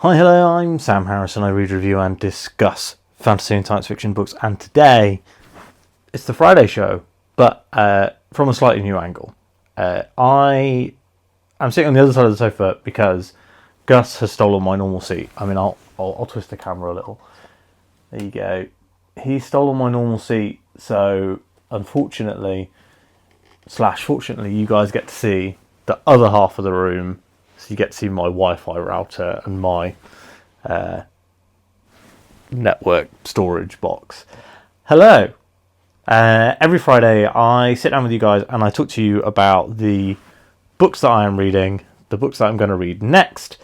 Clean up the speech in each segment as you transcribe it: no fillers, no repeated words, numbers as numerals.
Hi, hello, I'm Sam Harrison. I read, review and discuss fantasy and science fiction books, and today it's the Friday show, but from a slightly new angle. I am sitting on the other side of the sofa because Gus has stolen my normal seat. I mean, I'll twist the camera a little. There you go. He's stolen my normal seat, so unfortunately, fortunately, you guys get to see the other half of the room. So you get to see my Wi-Fi router and my network storage box. Hello. Every Friday I sit down with you guys and I talk to you about the books that I am reading, the books that I'm going to read next,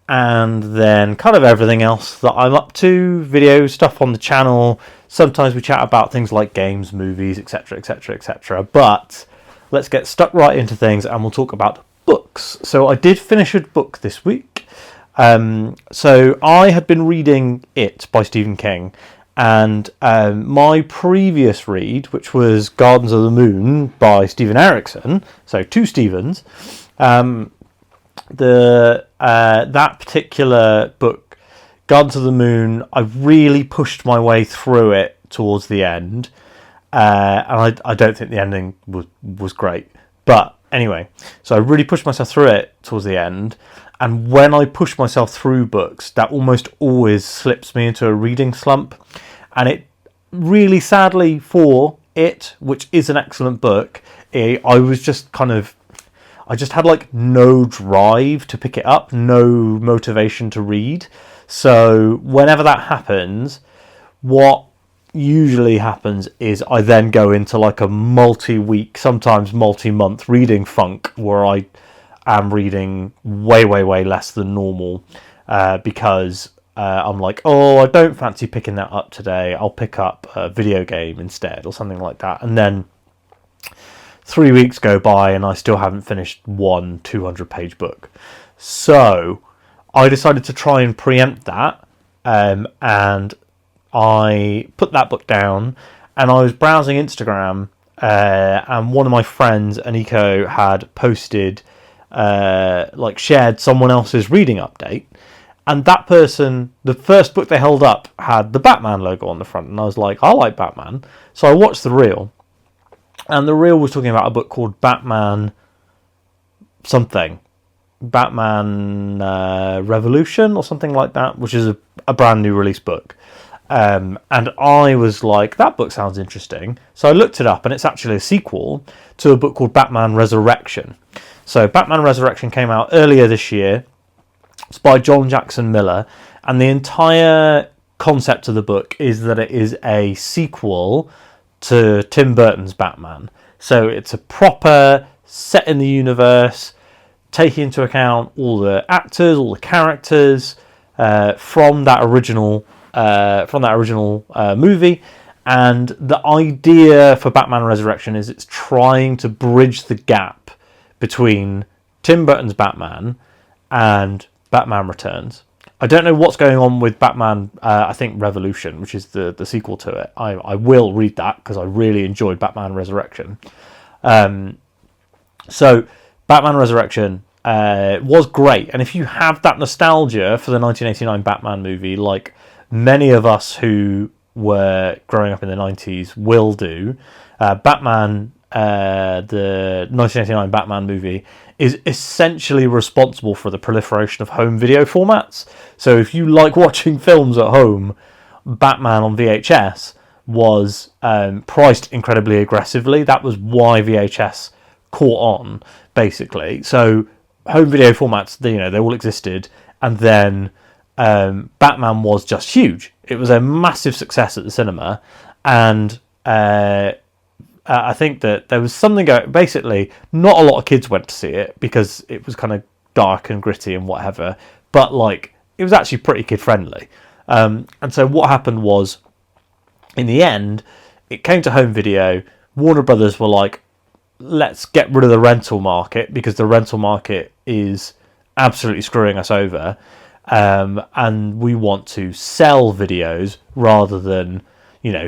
and then kind of everything else that I'm up to, video stuff on the channel. Sometimes we chat about things like games, movies, etc, etc, etc. But let's get stuck right into things and we'll talk about books. So I did finish a book this week. So I had been reading It by Stephen King, and my previous read, which was Gardens of the Moon by Stephen Erickson, so two Stephens, that particular book, Gardens of the Moon, I really pushed my way through it towards the end, and I don't think the ending was great, but anyway, so I really pushed myself through it towards the end, and when I push myself through books, that almost always slips me into a reading slump, and it really sadly for It, which is an excellent book, I was just I just had like no drive to pick it up, no motivation to read, so whenever that happens, what usually happens is I then go into like a multi-week, sometimes multi-month reading funk where I am reading way less than normal because I'm like, oh, I don't fancy picking that up today, I'll pick up a video game instead or something like that, and then 3 weeks go by and I still haven't finished one 200-page book. So I decided to try and preempt that, and I put that book down and I was browsing Instagram, and one of my friends, Aniko, had posted, shared someone else's reading update, and that person, the first book they held up had the Batman logo on the front, and I was like, I like Batman, so I watched the reel, and the reel was talking about a book called Batman Revolution or something like that, which is a brand new release book. And I was like, that book sounds interesting. So I looked it up, and it's actually a sequel to a book called Batman Resurrection. So Batman Resurrection came out earlier this year. It's by John Jackson Miller, and the entire concept of the book is that it is a sequel to Tim Burton's Batman. So it's a proper set in the universe, taking into account all the actors, all the characters from that original movie, and the idea for Batman Resurrection is it's trying to bridge the gap between Tim Burton's Batman and Batman Returns. I don't know what's going on with Batman, I think Revolution, which is the sequel to it. I will read that because I really enjoyed Batman Resurrection. So Batman Resurrection was great, and if you have that nostalgia for the 1989 Batman movie, like many of us who were growing up in the 90s will do, Batman, the 1989 Batman movie, is essentially responsible for the proliferation of home video formats. So if you like watching films at home, Batman on VHS was priced incredibly aggressively. That was why VHS caught on, basically. So home video formats, they all existed, and then Batman was just huge. It was a massive success at the cinema, and I think that there was something going. Basically, not a lot of kids went to see it because it was kind of dark and gritty and whatever. But it was actually pretty kid friendly. And so what happened was, in the end, it came to home video. Warner Brothers were like, let's get rid of the rental market because the rental market is absolutely screwing us over. And we want to sell videos rather than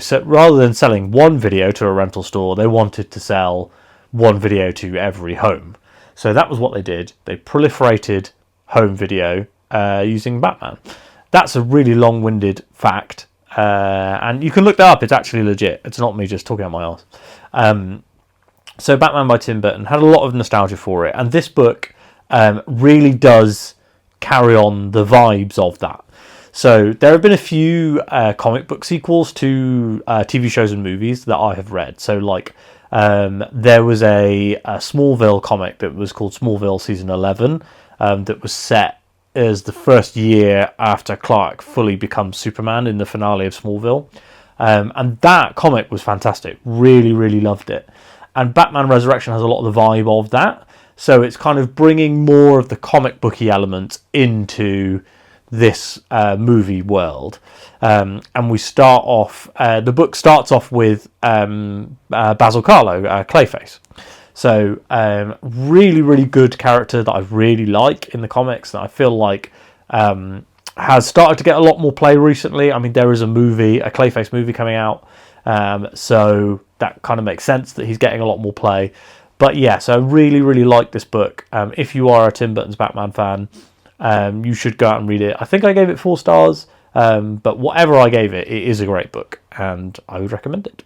selling one video to a rental store, they wanted to sell one video to every home. So that was what they did. They proliferated home video using Batman. That's a really long-winded fact, and you can look that up. It's actually legit. It's not me just talking out my arse. So Batman by Tim Burton had a lot of nostalgia for it, and this book really does carry on the vibes of that. So there have been a few comic book sequels to TV shows and movies that I have read. So like there was a Smallville comic that was called Smallville Season 11 that was set as the first year after Clark fully becomes Superman in the finale of Smallville. And that comic was fantastic. Really, really loved it. And Batman Resurrection has a lot of the vibe of that. So it's kind of bringing more of the comic booky elements into this movie world. And we start off, the book starts off with Basil Karlo, Clayface. So really, really good character that I really like in the comics, that I feel like has started to get a lot more play recently. I mean, there is a Clayface movie coming out, so that kind of makes sense that he's getting a lot more play. But yeah, so I really, really like this book. If you are a Tim Burton's Batman fan, you should go out and read it. I think I gave it 4 stars, but whatever I gave it, it is a great book, and I would recommend it.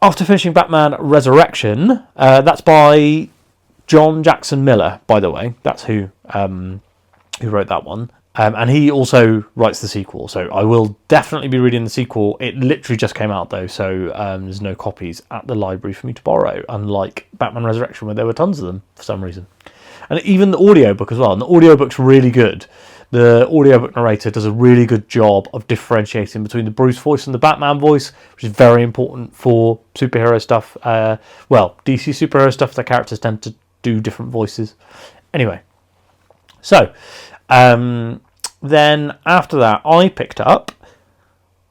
After finishing Batman Resurrection, that's by John Jackson Miller, by the way. That's who wrote that one. And he also writes the sequel, so I will definitely be reading the sequel. It literally just came out, though, so there's no copies at the library for me to borrow, unlike Batman Resurrection, where there were tons of them for some reason. And even the audiobook as well. And the audiobook's really good. The audiobook narrator does a really good job of differentiating between the Bruce voice and the Batman voice, which is very important for superhero stuff. DC superhero stuff, the characters tend to do different voices. Anyway, so then after that, I picked up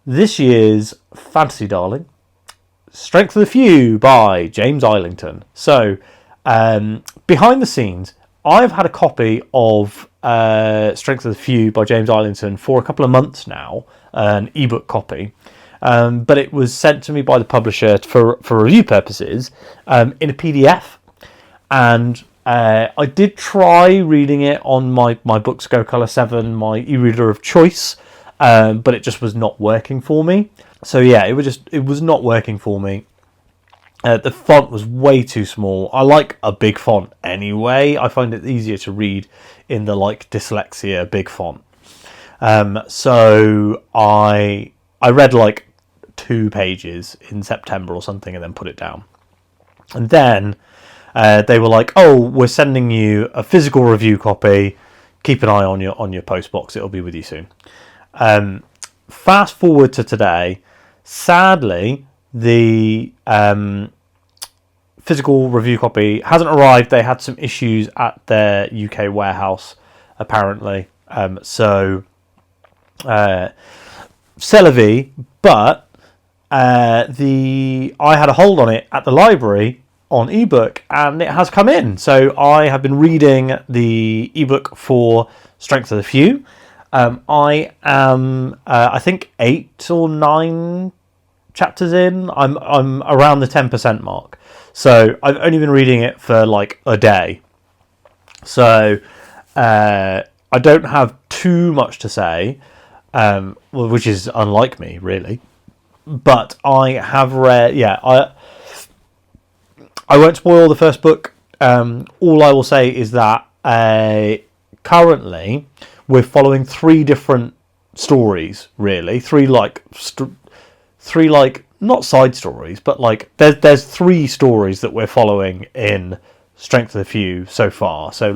this year's fantasy darling, Strength of the Few by James Islington. So behind the scenes, I've had a copy of Strength of the Few by James Islington for a couple of months now, an ebook copy, but it was sent to me by the publisher for review purposes in a PDF, and I did try reading it on my Books Go Color 7, my e-reader of choice, but it just was not working for me. So yeah, it was not working for me. The font was way too small. I like a big font anyway. I find it easier to read in the dyslexia big font. So I read 2 pages in September or something and then put it down. And then they were like, "Oh, we're sending you a physical review copy. Keep an eye on your post box. It'll be with you soon." Fast forward to today. Sadly, the physical review copy hasn't arrived. They had some issues at their UK warehouse, apparently. C'est la vie, but I had a hold on it at the library on ebook, and it has come in. So I have been reading the ebook for Strength of the Few. I am, I think, 8 or 9 chapters in. I'm around the 10% mark. So I've only been reading it for a day. So I don't have too much to say, which is unlike me, really. But I have read, I won't spoil the first book. All I will say is that currently we're following 3 different stories, really. 3 not side stories, but there's 3 stories that we're following in Strength of the Few so far. So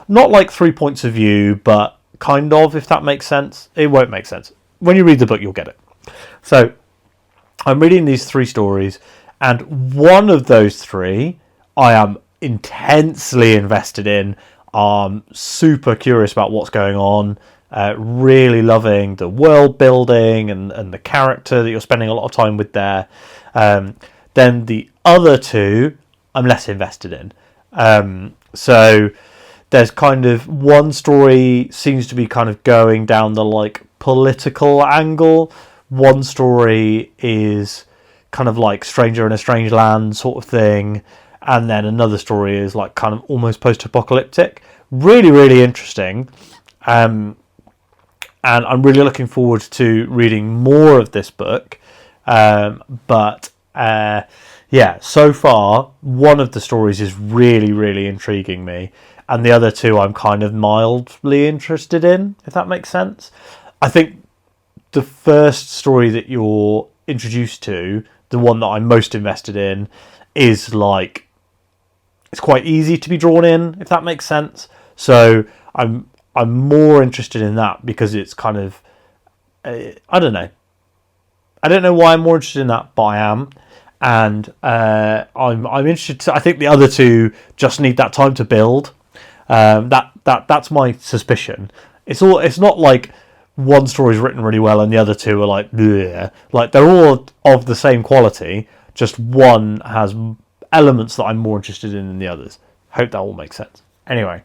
not 3 points of view, but kind of, if that makes sense. It won't make sense. When you read the book, you'll get it. So I'm reading these 3 stories, and one of those 3 I am intensely invested in. I'm super curious about what's going on. Really loving the world building and the character that you're spending a lot of time with there. Then the other 2 I'm less invested in. So there's kind of one story seems to be kind of going down the political angle. One story is kind of Stranger in a Strange Land sort of thing. And then another story is kind of almost post-apocalyptic, really, really interesting. And I'm really looking forward to reading more of this book. But so far, one of the stories is really, really intriguing me. And the other two I'm kind of mildly interested in, if that makes sense. I think the first story that you're introduced to, the one that I'm most invested in, is like, it's quite easy to be drawn in, if that makes sense. So I'm more interested in that because it's kind of, I don't know. I don't know why I'm more interested in that, but I am. And I'm interested. I think the other two just need that time to build. That's my suspicion. It's not like one story's written really well and the other two are like bleh. Like they're all of the same quality. Just one has elements that I'm more interested in than the others. Hope that all makes sense. Anyway,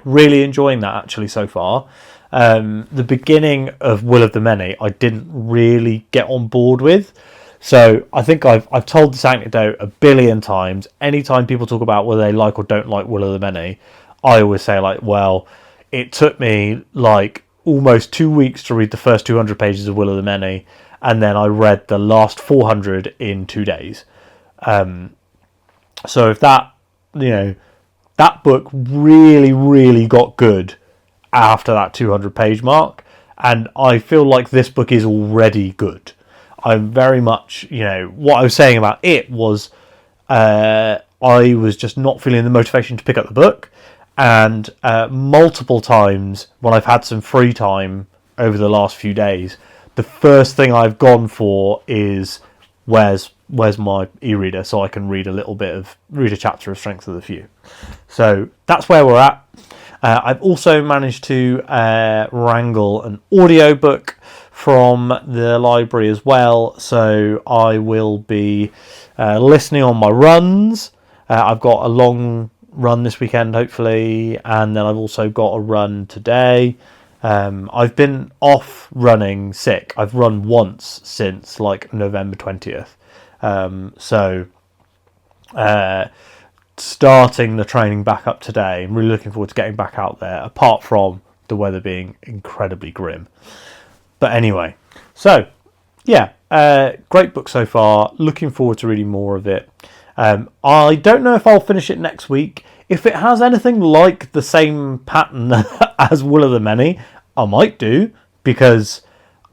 really enjoying that actually so far. The beginning of Will of the Many I didn't really get on board with. So I think I've told this anecdote a billion times. Anytime people talk about whether they like or don't like Will of the Many, I always say like, well, it took me like almost 2 weeks to read the first 200 pages of Will of the Many, and then I read the last 400 in 2 days. So if that, that book really, really got good after that 200 page mark, and I feel like this book is already good. I'm very much, what I was saying about it was I was just not feeling the motivation to pick up the book, and multiple times when I've had some free time over the last few days, the first thing I've gone for is where's my e-reader so I can read a chapter of Strength of the Few. So that's where we're at. I've also managed to wrangle an audiobook from the library as well, so I will be listening on my runs. I've got a long run this weekend hopefully, and then I've also got a run today. I've been off running sick. I've run once since like November 20th. Starting the training back up today. I'm really looking forward to getting back out there, apart from the weather being incredibly grim. But anyway, so yeah, great book so far. Looking forward to reading more of it. I don't know if I'll finish it next week. If it has anything like the same pattern as Will of the Many, I might do, because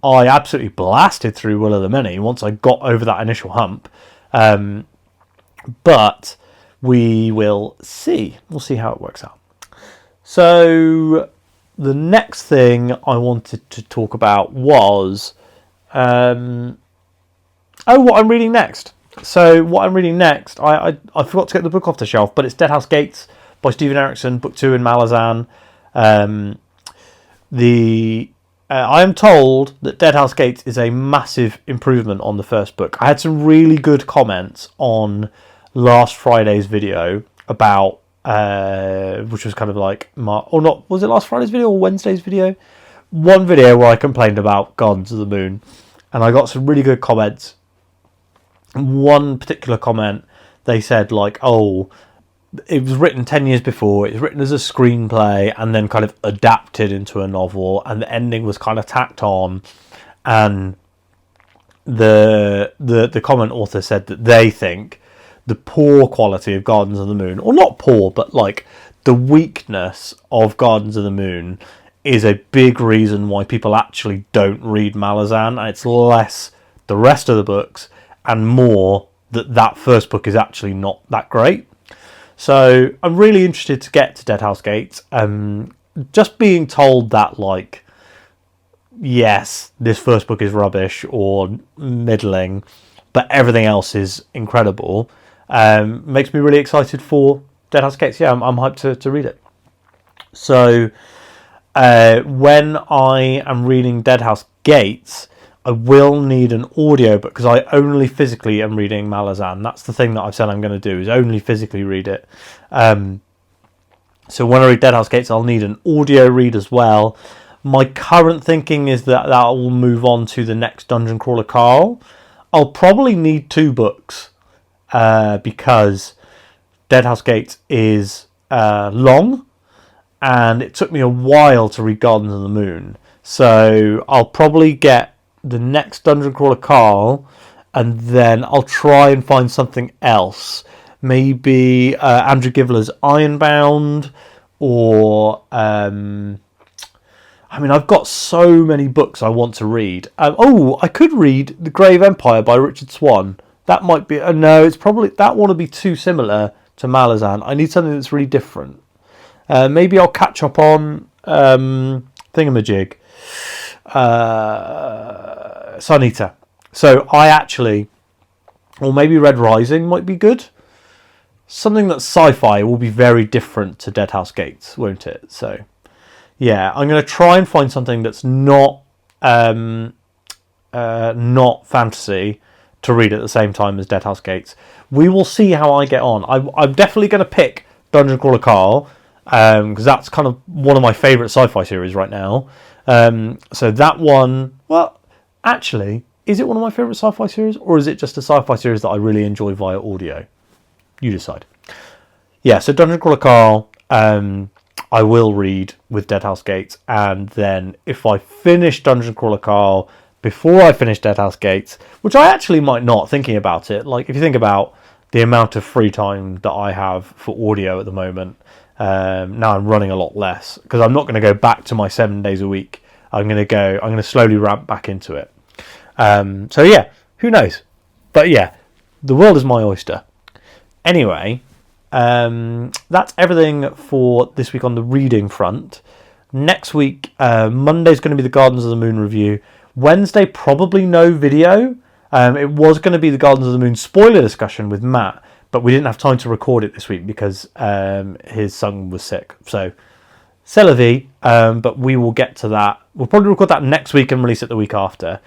I absolutely blasted through Will of the Many once I got over that initial hump. But we will see. We'll see how it works out. So the next thing I wanted to talk about was what I'm reading next. So what I'm reading next, I forgot to get the book off the shelf, but it's Deadhouse Gates by Stephen Erickson, book 2 in Malazan. I am told that Deadhouse Gates is a massive improvement on the first book. I had some really good comments on last Friday's video about, which was kind of like, was it last Friday's video or Wednesday's video? One video where I complained about Gardens of the Moon, and I got some really good comments. One particular comment, they said like, oh, it was written 10 years before, it was written as a screenplay and then kind of adapted into a novel, and the ending was kind of tacked on. And the comment author said that they think the poor quality of Gardens of the Moon, or not poor, but like the weakness of Gardens of the Moon, is a big reason why people actually don't read Malazan, and it's less the rest of the books and more that first book is actually not that great. So I'm really interested to get to Deadhouse Gates. Just being told that, like, yes, this first book is rubbish or middling, but everything else is incredible, makes me really excited for Deadhouse Gates. Yeah, I'm hyped to read it. So when I am reading Deadhouse Gates, I will need an audio book because I only physically am reading Malazan. That's the thing that I've said I'm going to do, is only physically read it. So when I read Deadhouse Gates, I'll need an audio read as well. My current thinking is that will move on to the next Dungeon Crawler Carl. I'll probably need 2 books because Deadhouse Gates is long. and it took me a while to read Gardens of the Moon. So I'll probably get the next Dungeon Crawler Carl, and then I'll try and find something else. Maybe Andrew Givler's Ironbound, or I've got so many books I want to read. I could read The Grave Empire by Richard Swan. That might be... no, it's probably... That one would be too similar to Malazan. I need something that's really different. Maybe I'll catch up on Thingamajig. Sun Eater. So I actually... Or maybe Red Rising might be good. Something that's sci-fi will be very different to Deadhouse Gates, won't it? So, yeah, I'm going to try and find something that's not fantasy to read at the same time as Deadhouse Gates. We will see how I get on. I'm definitely going to pick Dungeon Crawler Carl, because that's kind of one of my favourite sci-fi series right now. So that one, well, actually, is it one of my favourite sci-fi series, or is it just a sci-fi series that I really enjoy via audio? You decide. Yeah, so Dungeon Crawler Carl, I will read with Deadhouse Gates, and then if I finish Dungeon Crawler Carl before I finish Deadhouse Gates, which I actually might not, thinking about it, like if you think about the amount of free time that I have for audio at the moment, now I'm running a lot less, because I'm not going to go back to my 7 days a week. I'm going to slowly ramp back into it. So yeah, who knows? But yeah, the world is my oyster. Anyway, that's everything for this week on the reading front. Next week, Monday's going to be the Gardens of the Moon review. Wednesday, probably no video. It was going to be the Gardens of the Moon spoiler discussion with Matt, but we didn't have time to record it this week because his son was sick. So, c'est la vie, but we will get to that. We'll probably record that next week and release it the week after.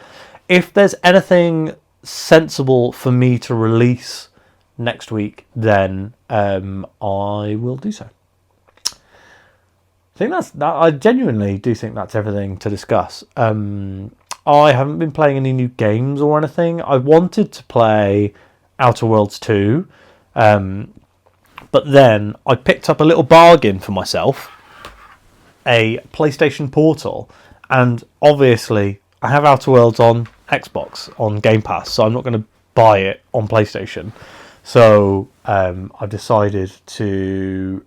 If there's anything sensible for me to release next week, then I will do so. I genuinely do think that's everything to discuss. I haven't been playing any new games or anything. I wanted to play Outer Worlds 2, but then I picked up a little bargain for myself, a PlayStation Portal, and obviously I have Outer Worlds on Xbox, on Game Pass, so I'm not going to buy it on PlayStation. So I've decided to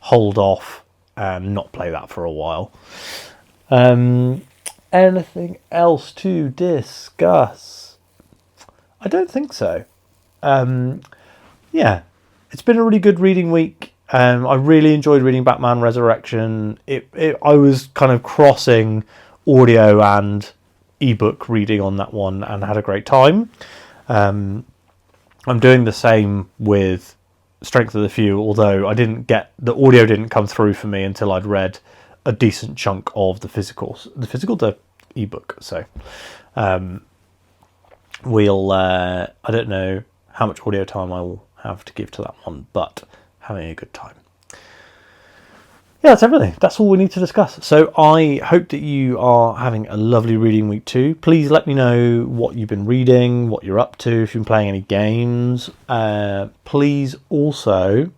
hold off and not play that for a while. Anything else to discuss? I don't think so. Yeah, it's been a really good reading week. I really enjoyed reading Batman Resurrection. I was kind of crossing audio and ebook reading on that one and had a great time. I'm doing the same with Strength of the Few, although the audio didn't come through for me until I'd read a decent chunk of the ebook. So I don't know how much audio time I will have to give to that one, but having a good time. Yeah, that's everything. That's all we need to discuss. So I hope that you are having a lovely reading week too. Please let me know what you've been reading, what you're up to, if you've been playing any games. Please also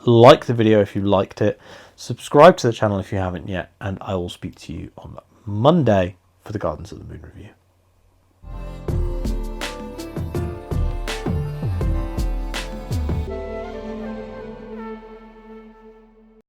like the video if you liked it. Subscribe to the channel if you haven't yet. And I will speak to you on Monday for the Gardens of the Moon review.